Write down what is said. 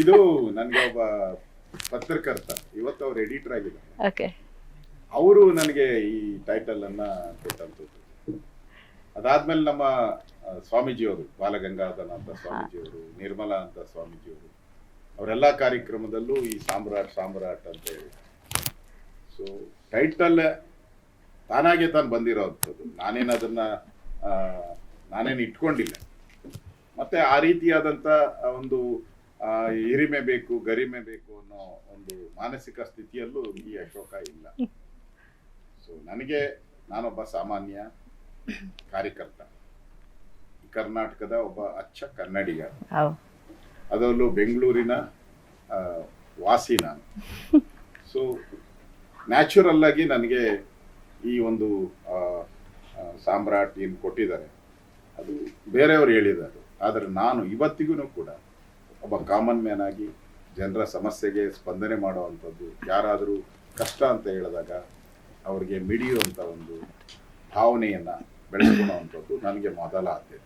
ಇದು ನನಗೆ ಒಬ್ಬ ಪತ್ರಕರ್ತ, ಇವತ್ತು ಅವ್ರು ಎಡಿಟರ್ ಆಗಿದ್ದಾರೆ. ಓಕೆ. ಅವರು ನನಗೆ ಈ ಟೈಟಲ್ ಅನ್ನ ಕೊಟ್ಟಂಥದ್ದು. ಅದಾದ್ಮೇಲೆ ನಮ್ಮ ಸ್ವಾಮೀಜಿಯವರು, ಬಾಲಗಂಗಾಧರನಾಥ ಸ್ವಾಮೀಜಿಯವರು, ನಿರ್ಮಲಾ ಅಂತ ಸ್ವಾಮೀಜಿಯವರು, ಅವರೆಲ್ಲ ಕಾರ್ಯಕ್ರಮದಲ್ಲೂ ಈ ಸಾಮ್ರಾಟ್ ಸಾಮ್ರಾಟ್ ಅಂತ ಹೇಳಿ. ಸೊ ಟೈಟಲ್ ತಾನಾಗೆ ತಾನು ಬಂದಿರೋವಂಥದ್ದು, ನಾನೇನು ಇಟ್ಕೊಂಡಿಲ್ಲ. ಮತ್ತೆ ಆ ರೀತಿಯಾದಂಥ ಒಂದು ಹಿರಿಮೆ ಬೇಕು, ಗರಿಮೆ ಬೇಕು ಅನ್ನೋ ಒಂದು ಮಾನಸಿಕ ಸ್ಥಿತಿಯಲ್ಲೂ ಈ ಅಶೋಕ ಇಲ್ಲ. ಸೊ ನಾನೊಬ್ಬ ಸಾಮಾನ್ಯ ಕಾರ್ಯಕರ್ತ, ಕರ್ನಾಟಕದ ಒಬ್ಬ ಅಚ್ಚ ಕನ್ನಡಿಗ, ಅದರಲ್ಲೂ ಬೆಂಗಳೂರಿನ ವಾಸಿ ನಾನು. ಸೊ ನ್ಯಾಚುರಲ್ ಆಗಿ ನನಗೆ ಈ ಒಂದು ಸಾಮ್ರಾಟ್ ಏನು ಕೊಟ್ಟಿದ್ದಾರೆ ಅದು ಬೇರೆಯವರು ಹೇಳಿದ್ದಾರೆ. ಆದರೆ ನಾನು ಇವತ್ತಿಗೂ ಕೂಡ ಒಬ್ಬ ಕಾಮನ್ ಮ್ಯಾನ್ ಆಗಿ ಜನರ ಸಮಸ್ಯೆಗೆ ಸ್ಪಂದನೆ ಮಾಡುವಂಥದ್ದು, ಯಾರಾದರೂ ಕಷ್ಟ ಅಂತ ಹೇಳಿದಾಗ ಅವ್ರಿಗೆ ಮಿಡಿಯುವಂಥ ಒಂದು ಭಾವನೆಯನ್ನು ಬೆಳೆಸ್ಕೊಳ್ಳುವಂಥದ್ದು ನನಗೆ ಮೊದಲ ಆದ್ಯತೆ.